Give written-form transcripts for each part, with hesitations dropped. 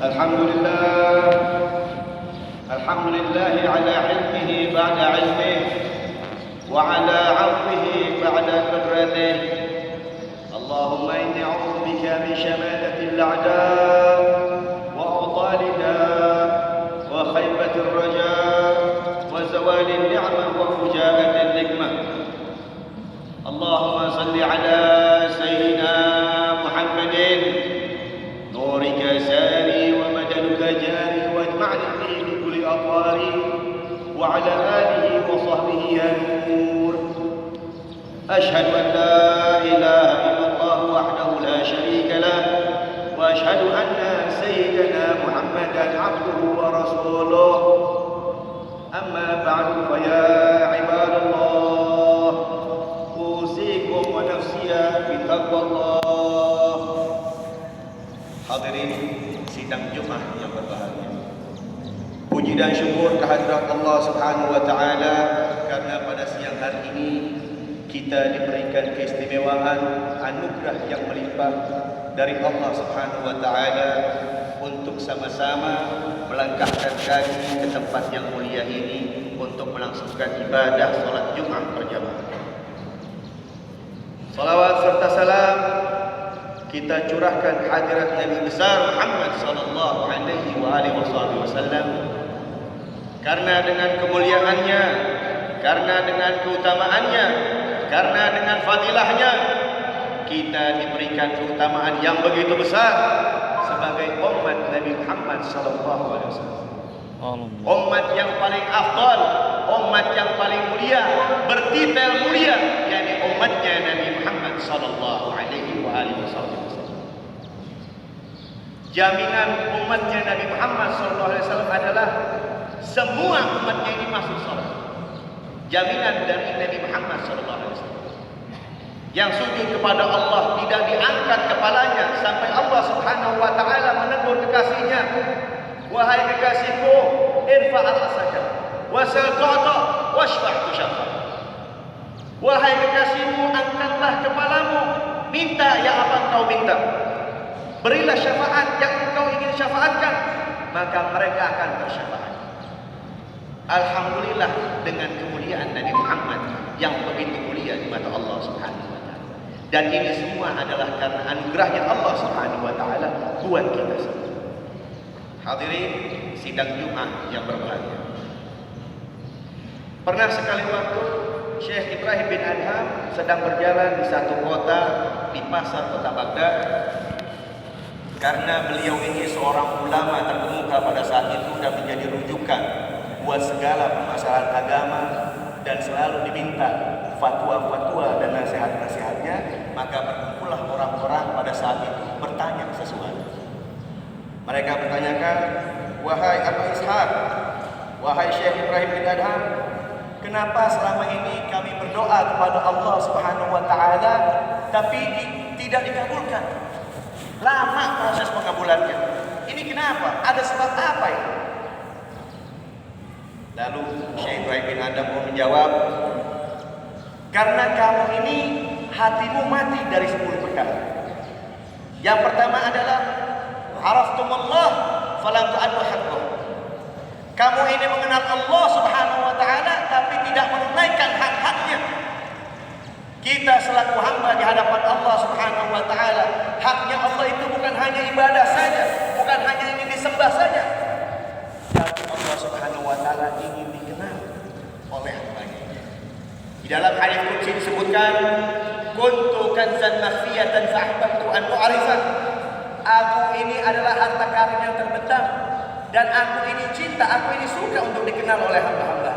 الحمد لله الحمد لله على علمه بعد علمه وعلى عفوه بعد قدرته. اللهم إني أعوذ بك من شماتة الأعداء وأبطال الداء وخيبة الرجاء وزوال النعمة وفجاءة النقمة. اللهم صل على سيدنا محمد نورك ساري ومددك جاري واجمعني به بكل أطواري وعلى آله وصحبه يا نور. أشهد أن لا إله إلا الله وحده لا شريك له وأشهد أن سيدنا محمدا عبده ورسوله. أما بعد فيا عباد الله أوصيكم ونفسي بتقوى الله. Hadirin sidang Jumat yang berbahagia. Puji dan syukur kehadirat Allah Subhanahu wa taala karena pada siang hari ini kita diberikan keistimewaan anugerah yang melimpah dari Allah Subhanahu wa taala untuk sama-sama melangkahkan kaki ke tempat yang mulia ini untuk melangsungkan ibadah salat Jumat berjamaah. Salawat serta salam kita curahkan hadirat Nabi besar Muhammad sallallahu alaihi wasallam, karena dengan kemuliaannya, karena dengan keutamaannya, karena dengan fadilahnya kita diberikan keutamaan yang begitu besar sebagai umat Nabi Muhammad sallallahu alaihi wasallam. Umat yang paling afdal, umat yang paling mulia, bertitel mulia, yakni umatnya Nabi Muhammad sallallahu alaihi wasallam. Jaminan umatnya Nabi Muhammad sallallahu alaihi wasallam adalah semua umatnya ini masuk surga. Jaminan dari Nabi Muhammad sallallahu alaihi wasallam. Yang sujud kepada Allah tidak diangkat kepalanya sampai Allah Subhanahu wa taala menegur kekasihnya, wahai kekasihku, irfa' ra'saka wasal tu'ta washfa' tushaffa. Wahai kekasihku, angkatlah kepalamu, minta yang apa engkau minta, berilah syafaat yang engkau ingin syafaatkan, maka mereka akan bersyafaat. Alhamdulillah dengan kemuliaan Nabi Muhammad yang begitu mulia di mata Allah Subhanahu wa taala. Dan ini semua adalah karena anugerahnya Allah Subhanahu wa taala buat kita semua. Hadirin sidang Jumat yang berbahagia. Pernah sekali waktu Syekh Ibrahim bin Adham sedang berjalan di satu kota di pasar kota Baghdad. Karena beliau ini seorang ulama terkemuka pada saat itu dan menjadi rujukan buat segala permasalahan agama dan selalu diminta fatwa-fatwa dan nasihat-nasihatnya, maka berkumpullah orang-orang pada saat itu bertanya sesuatu. Mereka bertanyakan, wahai Abu Ishaq, wahai Syekh Ibrahim bin Adham, kenapa selama ini kami berdoa kepada Allah Subhanahu wa taala tapi tidak dikabulkan? Lama proses pengabulannya. Ini kenapa? Ada sebab apa ya? Lalu Syekh Ibrahim bin Adham menjawab, karena kamu ini hatimu mati dari 10 perkara. Yang pertama adalah araftumullah falam tu'addu haqqah. Kamu ini mengenal Allah Subhanahu wa taala tapi tidak menunaikan hak-haknya. Kita selaku hamba di hadapan Allah Subhanahu wa taala, haknya Allah itu bukan hanya ibadah saja, bukan hanya ingin disembah saja, tapi Allah Subhanahu wa taala ingin dikenal oleh hambanya. Di dalam hadis qudsi disebutkan, kuntu kanzan makhfiyatan fa ahbabtu an u'rifak. Aku ini adalah harta karun yang terbentang dan aku ini cinta, aku ini suka untuk dikenal oleh hamba-hamba.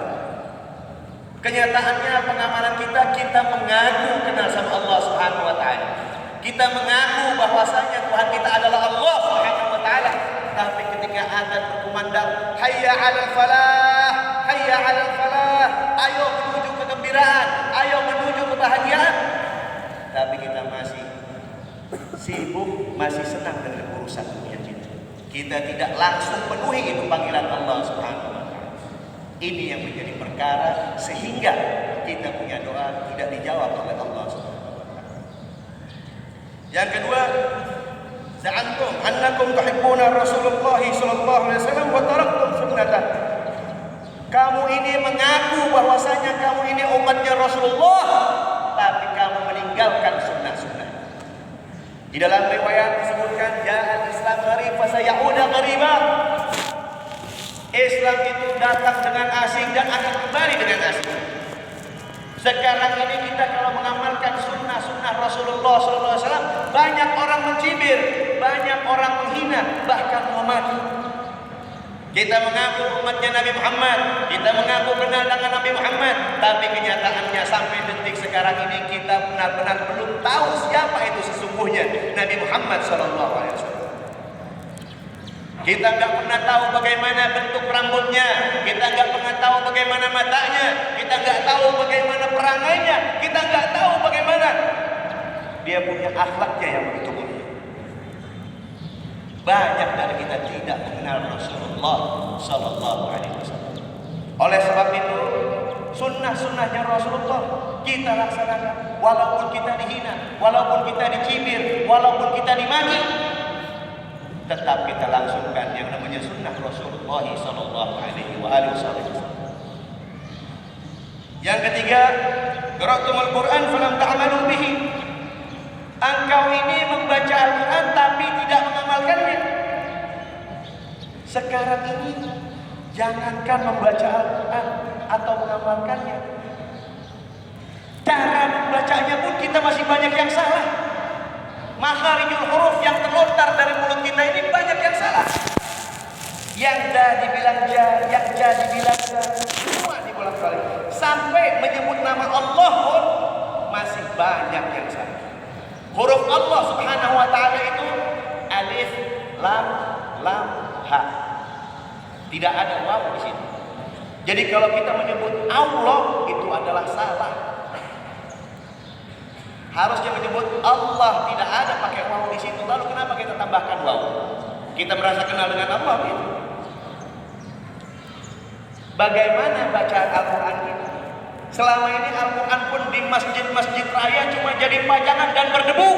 Kenyataannya pengamalan kita mengaku kenal sama Allah Subhanahu wa taala. Kita mengaku bahwasanya Tuhan kita adalah Allah Subhanahu wa taala. Tapi ketika azan berkumandang, hayya 'alal falah, hayya 'alal falah, ayo menuju kegembiraan, ayo menuju kebahagiaan, tapi kita masih sibuk, masih senang dengan urusan dunia kita. Kita tidak langsung penuhi itu panggilan Allah Subhanahu wa taala. Ini yang menjadi perkara sehingga kita punya doa tidak dijawab oleh Allah Subhanahu wa taala. Yang kedua, za'antum annakum tuhibbuna Rasulullah sallallahu alaihi wasallam wa taraktum sunnatah. Kamu ini mengaku bahwasanya kamu ini umatnya Rasulullah, tapi kamu meninggalkan sunnah-sunnah. Di dalam riwayat disebutkan ja'al Islam gharib fa sayauda ghariba. Islam itu datang dengan asing dan akan kembali dengan asing. Sekarang ini kita kalau mengamalkan sunnah-sunnah Rasulullah SAW, banyak orang mencibir, banyak orang menghina, bahkan memaki. Kita mengaku umatnya Nabi Muhammad, kita mengaku kenal dengan Nabi Muhammad, tapi kenyataannya sampai detik sekarang ini kita benar-benar belum tahu siapa itu sesungguhnya Nabi Muhammad SAW. Kita nggak pernah tahu bagaimana bentuk rambutnya, kita nggak pernah tahu bagaimana matanya, kita nggak tahu bagaimana perangainya, kita nggak tahu bagaimana dia punya akhlaknya yang begitu mulia. Banyak dari kita tidak mengenal Rasulullah Sallallahu Alaihi Wasallam. Oleh sebab itu, sunnah-sunnahnya Rasulullah kita laksanakan, walaupun kita dihina, walaupun kita dicibir, walaupun kita dimaki, tetap kita langsungkan yang namanya sunnah Rasulullah Sallallahu Alaihi Wasallam. Yang ketiga, qara'tumul Quran falam ta'malu bihi. Engkau ini membaca Al-Quran tapi tidak mengamalkannya. Sekarang ini jangankan membaca Al-Quran atau mengamalkannya, cara membacanya pun kita masih banyak yang salah. Makharijul huruf yang terlontar dari mulut kita ini banyak yang salah. Yang ja dibilang ja, yang ja dibilang ja, semua dibolak-balik. Sampai menyebut nama Allah pun masih banyak yang salah. Huruf Allah Subhanahu wa taala itu alif, lam, ha. Tidak ada waw di situ. Jadi kalau kita menyebut Allah itu adalah salah. Harusnya menyebut Allah, tidak ada pakai waw di situ. Lalu kenapa kita tambahkan waw? Kita merasa kenal dengan Allah gitu. Bagaimana bacaan Al-Quran kita? Selama ini Al-Quran pun di masjid-masjid raya cuma jadi pajangan dan berdebu.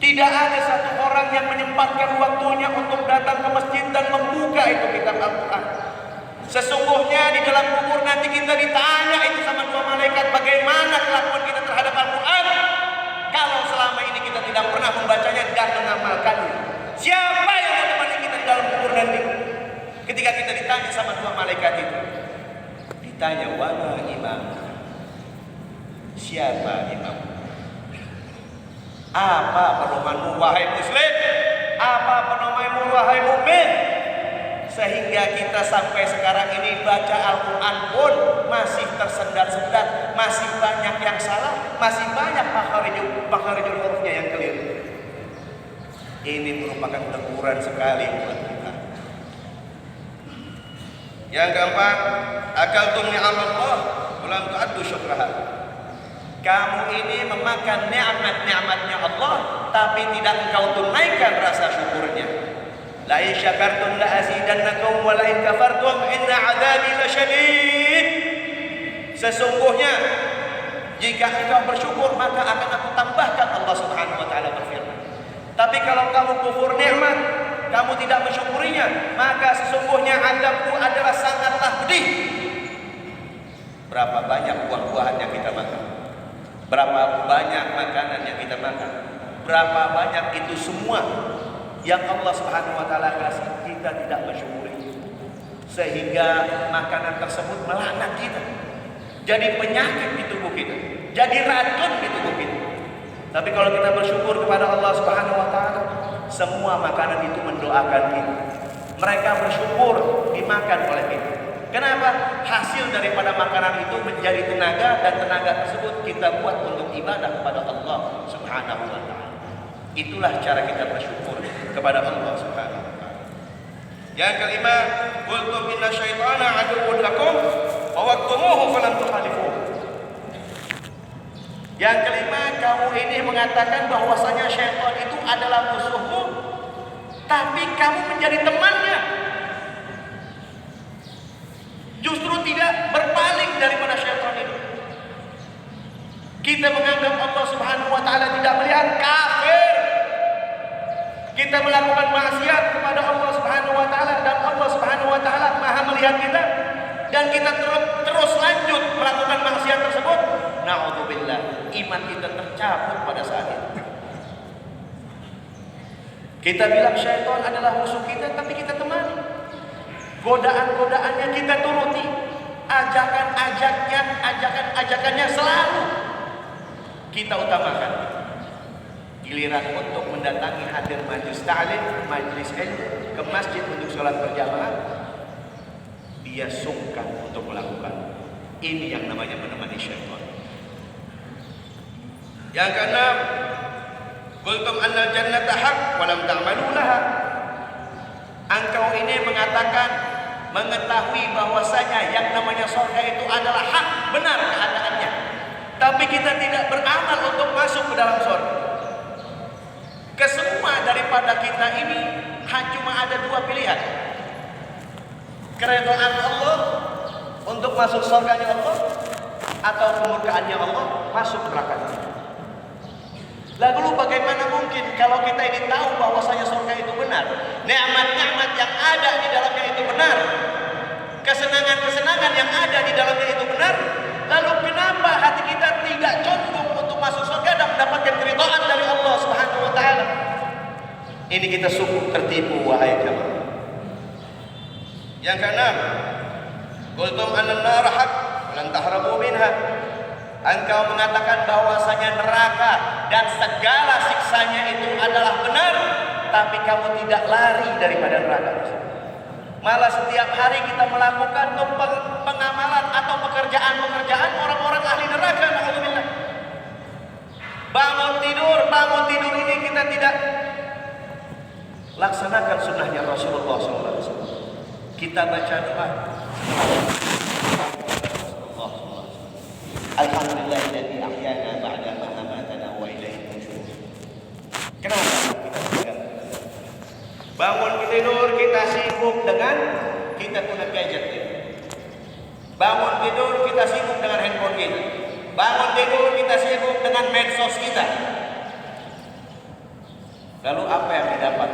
Tidak ada satu orang yang menyempatkan waktunya untuk datang ke masjid dan membuka itu kitab Al-Quran. Sesungguhnya di dalam kubur nanti kita ditanya itu sama dua malaikat, bagaimana kelakuan kita terhadap Al-Quran kalau selama ini kita tidak pernah membacanya dan mengamalkannya. Siapa yang menemani kita di dalam kubur nanti? Ketika kita ditanya sama dua malaikat itu, ditanya wama imam, siapa imam? Apa pedomanmu wahai muslim? Apa pedomanmu wahai mukmin? Sehingga kita sampai sekarang ini baca Al-Quran pun masih tersendat-sendat, masih banyak yang salah, masih banyak makharijul hurufnya yang keliru. Ini merupakan teguran sekali buat kita. Yang keempat, akaltum ni'amallah walam tu'addu syukraha. Kamu ini memakan nikmat-nikmatnya Allah tapi tidak engkau tunaikan rasa syukurnya. La in syakartum la azidannakum wa la in kafartum inna 'adzabi lasyadid. Sesungguhnya jika engkau bersyukur maka akan aku tambahkan, Allah Subhanahu wa taala berfirman. Tapi kalau kamu kufur nikmat, kamu tidak mensyukurinya, maka sesungguhnya azabku adalah sangatlah pedih. Berapa banyak buah-buahan yang kita makan, berapa banyak makanan yang kita makan, berapa banyak itu semua yang Allah Subhanahu wa taala kasih, kita tidak mensyukuri, sehingga makanan tersebut melaknat kita, jadi penyakit di tubuh kita, jadi racun di tubuh kita. Tapi kalau kita bersyukur kepada Allah Subhanahu wa taala, semua makanan itu mendoakan kita. Mereka bersyukur dimakan oleh kita. Kenapa? Hasil daripada makanan itu menjadi tenaga, dan tenaga tersebut kita buat untuk ibadah kepada Allah Subhanahu wa taala. Itulah cara kita bersyukur kepada Allah Subhanahu wa taala. Yang kelima, qultum inna syaitana aduwwun lakum wa waqtumuhu falam tukhalifuhu. Yang kelima, kamu ini mengatakan bahwasanya syaitan itu adalah musuhmu, tapi kamu menjadi temannya. Justru tidak berpaling daripada syaitan itu. Kita menganggap Allah Subhanahu wa taala tidak melihat, kafir kita melakukan maksiat kepada Allah Subhanahu wa taala dan Allah Subhanahu wa taala Maha melihat kita dan kita terus lanjut melakukan maksiat tersebut, naudzubillah, iman kita tercabut pada saat itu. Kita bilang syaitan adalah musuh kita, tapi kita temani. Godaan-godaannya kita turuti, ajakan-ajakannya selalu kita utamakan. Giliran untuk mendatangi hadir majlis ta'lim, majlis ilmu, ke masjid untuk sholat berjamaah, dia sungkan untuk melakukan. Ini yang namanya menemani syaitan. Yang keenam, qultum annal jannata haq wa lam ta'malu laha. Engkau ini mengatakan, mengetahui bahwasanya yang namanya surga itu adalah hak, benar keadaannya, tapi kita tidak beramal untuk masuk ke dalam surga. Kesemua daripada kita ini cuma ada dua pilihan: keridhaan Allah untuk masuk surganya Allah, atau kemurkaannya Allah masuk neraka. Lalu bagaimana mungkin kalau kita ini tahu bahwasanya surga itu benar, nikmat-nikmat yang ada di dalamnya itu benar, kesenangan-kesenangan yang ada di dalamnya itu benar, lalu kenapa hati kita tidak condong untuk masuk surga dan mendapatkan keridhaan dari Allah Subhanahu wa taala? Ini kita sungguh tertipu, wahai jamaah. Yang keenam, qultum anna an-nar haq wa lan tahrabu minha. Engkau mengatakan bahwasanya neraka dan segala siksanya itu adalah benar, tapi kamu tidak lari daripada neraka tersebut. Malah setiap hari kita melakukan pengamalan atau pekerjaan-pekerjaan orang-orang ahli neraka. Alhamdulillah. Bangun tidur ini kita tidak laksanakan sunnahnya Rasulullah SAW. Kita baca doa. Alhamdulillahilladzi ahyana ba'da ma amatana wa ilaihi nusyur. Kenapa kita tidak? Bangun tidur kita sibuk dengan kita guna gadget kita. Bangun tidur kita sibuk dengan handphone kita. Bangun tidur kita sibuk dengan medsos kita. Lalu apa yang didapat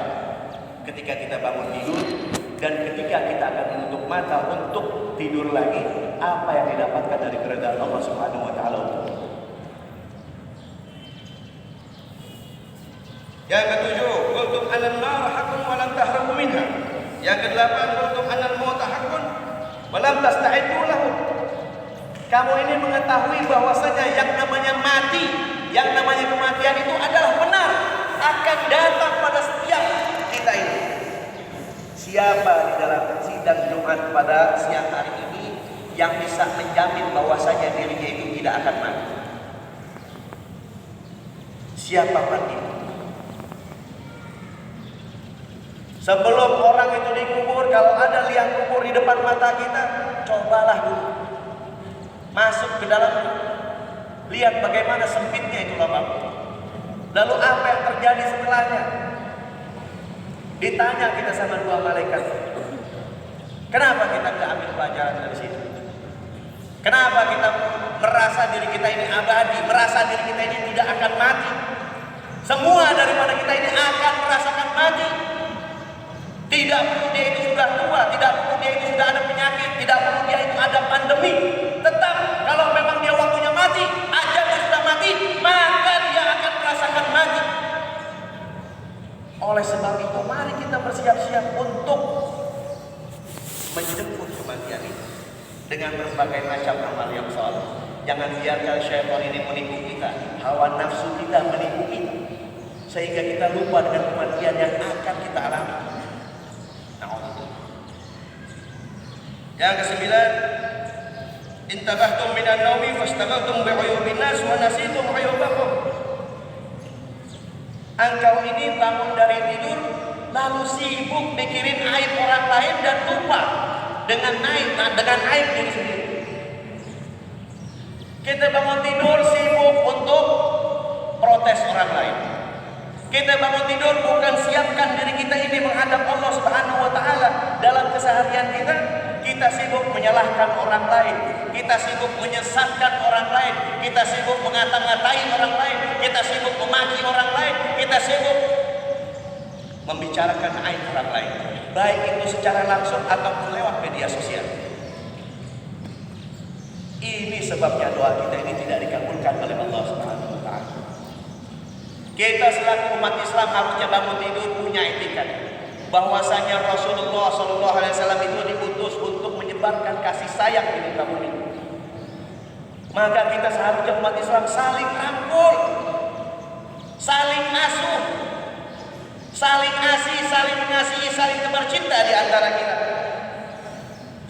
ketika kita bangun tidur dan ketika kita akan menutup mata untuk tidur lagi? Apa yang didapatkan dari keridhaan Allah Subhanahu wa taala? Yang ketujuh, qultum anan nar haqqun wa lam tahramu minha. Yang kedelapan, qultum anal mauta haqqun wa lam tasta'iddu lahu. Kamu ini mengetahui bahwasanya yang namanya mati, yang namanya kematian itu adalah benar, akan datang pada setiap kita ini. Siapa di dalam sidang Jumat pada siang hari ini yang bisa menjamin bahwasanya dirinya itu tidak akan mati? Siapa mati? Sebelum orang itu dikubur, kalau ada liang kubur di depan mata kita, cobalah dulu masuk ke dalam, lihat bagaimana sempitnya itu lubang. Lalu apa yang terjadi setelahnya? Ditanya kita sama dua malaikat, kenapa kita nggak ambil pelajaran dari situ? Kenapa kita merasa diri kita ini abadi, merasa diri kita ini tidak akan mati? Semua daripada kita ini akan merasakan mati. Tidak perlu dia itu sudah tua, tidak perlu dia itu sudah ada penyakit, tidak perlu dia itu ada pandemi. Tetap kalau memang dia waktunya mati, ajalnya sudah mati, maka dia akan merasakan mati. Oleh sebab itu, mari kita bersiap-siap untuk menjemput kematian ini dengan berbagai macam amal yang saleh. Jangan biarkan syaitan ini menipu kita, hawa nafsu kita menipu kita, sehingga kita lupa dengan kematian yang akan kita alami. Yang kesembilan, intabahtum minan naumi fastaghaltum bi'uyubin nas wa nasitum 'uyubakum. Engkau ini bangun dari tidur lalu sibuk mikirin aib orang lain dan lupa dengan aib diri sendiri. Kita bangun tidur sibuk untuk protes orang lain. Kita bangun tidur bukan siapkan diri kita ini menghadap Allah Subhanahu wa taala dalam keseharian kita. Kita sibuk menyalahkan orang lain, kita sibuk menyesatkan orang lain, kita sibuk mengata-ngatai orang lain, kita sibuk memaki orang lain, kita sibuk membicarakan aib orang lain, baik itu secara langsung ataupun lewat media sosial. Ini sebabnya doa kita ini tidak dikabulkan oleh Allah Subhanahu wa taala. Kita selaku umat Islam harusnya bangun tidur punya etikat bahwasanya Rasulullah SAW itu diutus untuk menyebarkan kasih sayang di muka bumi. Maka kita seharusnya umat Islam saling rangkul, saling asuh, saling asih, saling mengasihi, saling tebar cinta di antara kita.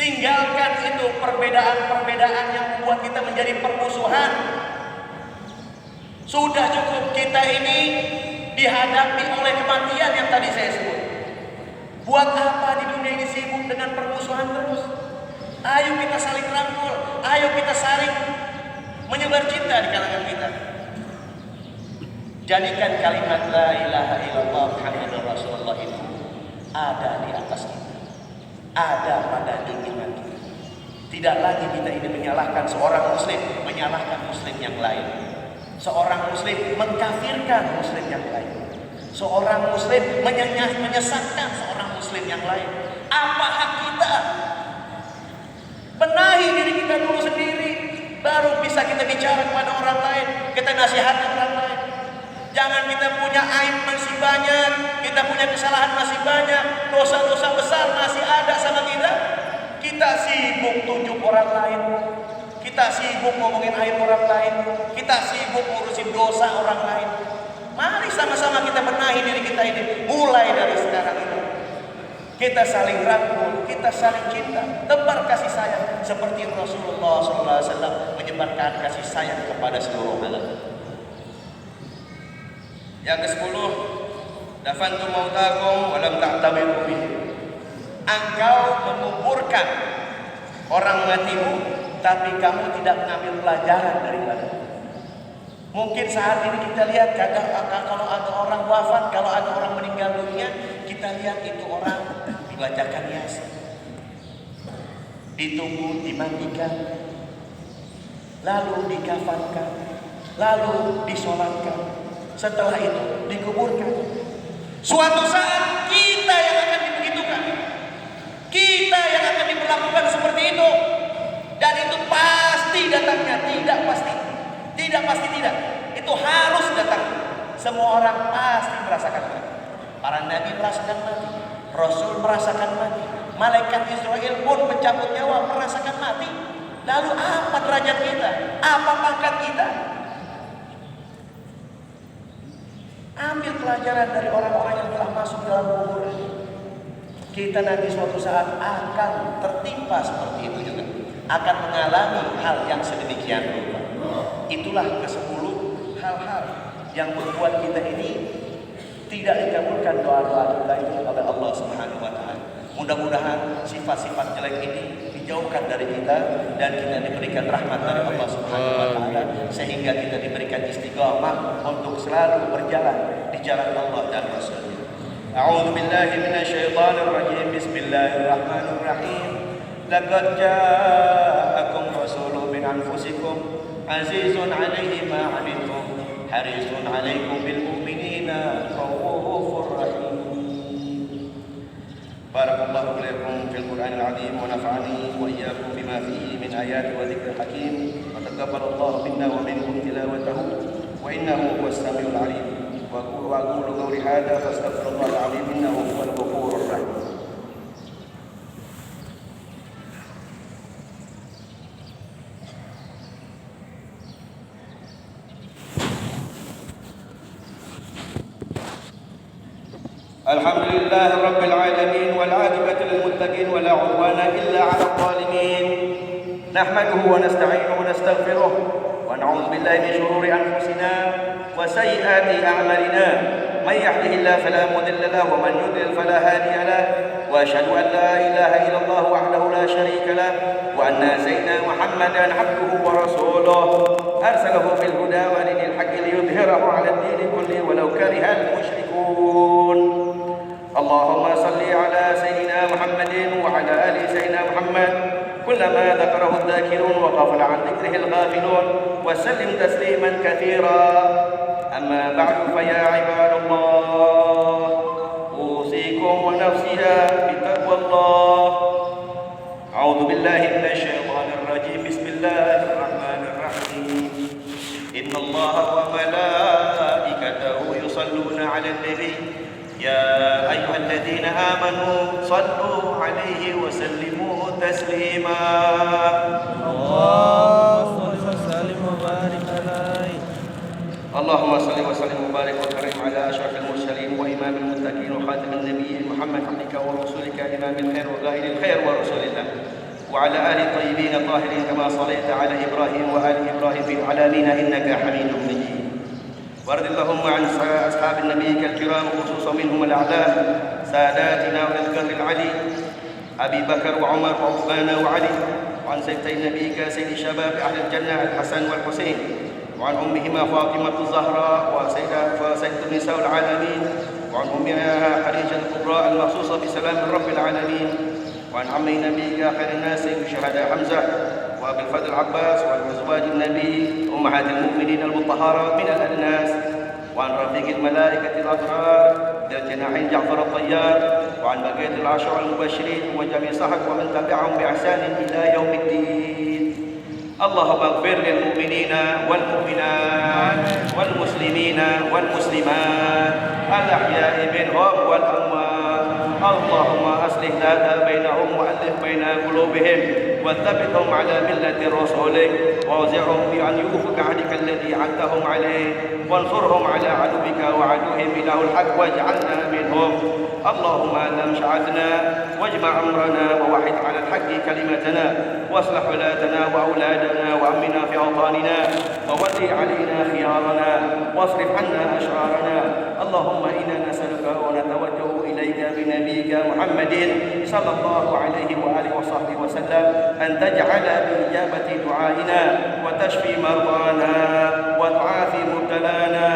Tinggalkan itu perbedaan-perbedaan yang membuat kita menjadi permusuhan. Sudah cukup kita ini dihadapi oleh kematian yang tadi saya sebut. Buat apa di dunia ini sibuk dengan permusuhan terus? Ayo kita saling rangkul, ayo kita saling menyebar cinta di kalangan kita. Jadikan kalimat la ilaha illallah Muhammadur Rasulullah itu ada di atas kita, ada pada junjungan kita. Tidak lagi kita ini menyalahkan seorang muslim, menyalahkan muslim yang lain. Seorang muslim mengkafirkan muslim yang lain. Seorang muslim menyesatkan seorang muslim yang lain. Apa hak kita? Benahi diri kita dulu sendiri, baru bisa kita bicara kepada orang lain, kita nasihati orang lain. Jangan kita punya aib masih banyak, kita punya kesalahan masih banyak, dosa-dosa besar masih ada sama kita. Kita sibuk tunjuk orang lain, kita sibuk ngomongin aib orang lain, kita sibuk ngurusin dosa orang lain. Mari sama-sama kita benahi diri kita ini, mulai dari sekarang ini. Kita saling rangkul, kita saling cinta, tebar kasih sayang seperti Rasulullah SAW menyebarkan kasih sayang kepada seluruh alam. Yang ke-10, dafantum mautakum wa lam ta'tabiru bihi. Engkau menguburkan orang matimu, tapi kamu tidak mengambil pelajaran daripada. Mungkin saat ini kita lihat kalau ada orang wafat, kalau ada orang meninggal dunia, kita lihat itu orang dibacakan yasin, ditunggu, dimandikan, lalu dikafankan, lalu disolatkan, setelah itu dikuburkan. Suatu saat kita yang akan dibegitukan, kita yang akan diperlakukan seperti itu, dan itu pasti datangnya, tidak pasti tidak, itu harus datang. Semua orang pasti merasakan mati. Para nabi merasakan mati, Rasul merasakan mati, malaikat Israel pun mencabut nyawa merasakan mati. Lalu apa derajat kita? Apa pangkat kita? Ambil pelajaran dari orang-orang yang telah masuk dalam kubur. Kita nanti suatu saat akan tertimpa seperti itu juga, akan mengalami hal yang sedemikian rupa. Itulah ke-10 hal-hal yang membuat kita ini tidak dikabulkan doa-doa kita ini oleh Allah Subhanahu wa taala. Mudah-mudahan sifat-sifat jelek ini dijauhkan dari kita dan kita diberikan rahmat dari Allah Subhanahu wa taala sehingga kita diberikan istiqamah untuk selalu berjalan di jalan Allah dan Rasul-Nya. A'udzu billahi minasyaitonir rajim. Bismillahirrahmanirrahim. Laqad ja'akum rasulun min anfusikum azizun 'alaihi ma 'anittum harisun 'alaikum bil mu'minina raufur rahim. Barakallahu lakum fil Qur'anil 'azim wa nafa'ani wa iyyakum bima fihi min ayati wa dzikril hakim. Wa taqabbalallahu minna wa minkum tilawatahu wa innahu huwas samiul 'alim. Wa aqulu qawli hadza fastaghfirullahal 'azim innahu huwal ghafurur rahim. الحمد لله رب العالمين والعاقبة للمتقين ولا عدوان إلا على الظالمين. نحمده ونستعينه ونستغفره ونعوذ بالله من شرور أنفسنا وسيئات أعمالنا. من يهده الله فلا مضل له ومن يضلل فلا هادي له. وأشهد أن لا إله إلا الله وحده لا شريك له وأن سيدنا محمدا عبده ورسوله أرسله بالهدى ودين الحق ليظهره على الدين كله ولو كره المشركون. اللهم صل على سيدنا محمد وعلى آل سيدنا محمد كلما ذكره الذاكرون وغفل عن ذكره الغافلون وسلم تسليما كثيرا. أما بعد فيا عباد الله النبي يا أيها الذين آمنوا صلوا عليه وسلموا تسليما اللهم صل وسلم وبارك عليه. اللهم صل وسلم وبارك وكرم على أشرف المرسلين وإمام المتقين وخاتم النبيين محمد عبدك ورسولك إمام الخير وقائد الخير ورسول الله وعلى آل الطيبين الطاهرين كما صليت على إبراهيم وآل إبراهيم في العالمين إنك حميد مجيد. وارض اللهم عن أصحاب النبي الكرام خصوصا منهم الأعلام ساداتنا والذكر العلي أبي بكر وعمر وعثمان وعلي وعن سيدي نبيك سيد شباب أهل الجنة الحسن والحسين وعن أمهما فاطمة الزهراء وسيدة نساء العالمين وعن أمها خديجة الكبرى المخصوصة بسلام رب العالمين وعن عمي نبيك خير الناس شهداء حمزة وأبي الفضل العباس وعن أزواج النبي أمهات المؤمنين المطهرات من الأناس وعن رفيق الملائكة الأبرار ذي الجناحين جعفر الطيار وعن بقية العشر المبشرين وجميع صحب ومن تبعهم بإحسان إلى يوم الدين. اللهم اغفر للمؤمنين والمؤمنات والمسلمين والمسلمات الأحياء منهم والأموات. اللهم أصلح ذات بينهم وألف بين قلوبهم وثبتهم على ملة رسولك وأوزعهم بأن يوفوا بعهدك الذي عهدتهم عليه وانصرهم على عدوك وعدوهم إله الحق واجعلنا منهم. اللهم ألم شعثنا واجمع أمرنا ووحد على الحق كلمتنا واصلح ولاتنا وأولادنا وأمنا في أوطاننا وولي علينا خيارنا واصرف عنا أشرارنا. اللهم إنا نسألك ونتوجه إليك بنبيك محمد صلى الله عليه وآله وصحبه وسلم أن تجعل بإجابة دعائنا وتشفي مرضانا وتعافي مبتلانا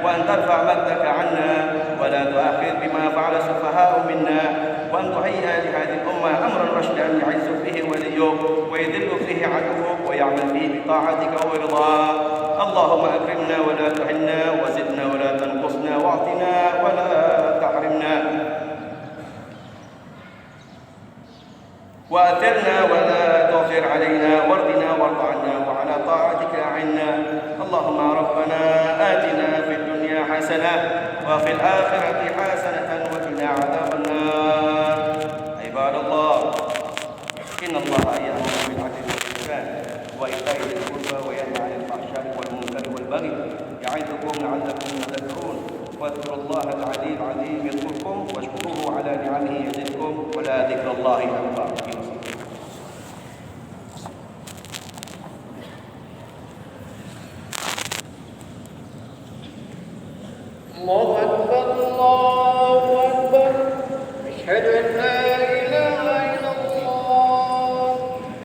وأن ترفع مجدك عنا ولا تؤاخذ بما فعل السفهاء منا وأن تهيئ لهذه الأمة أمرا رشدا يعز فيه وليك ويذل فيه عدوك ويعمل فيه بطاعتك ورضاك. اللهم أكرمنا ولا تهنا وزدنا ولا تنقصنا واعطنا ولا تحرمنا وأثرنا ولا تغفر علينا وارضنا وارض عنا وعلى طاعتك أعنا. اللهم ربنا آتنا في الدنيا حسنة وفي الآخرة حسنة وقنا عذاب النار. عباد الله إن الله يأمر بالعدل والإحسان وإيتاء ذي القربى وينهى عن الفحشاء والمنكر والبغي يعظكم لعلكم تذكرون. واذكروا الله العلي العظيم يذكركم واشكروه على نعمه يزدكم ولا ذكر الله أكبر. الله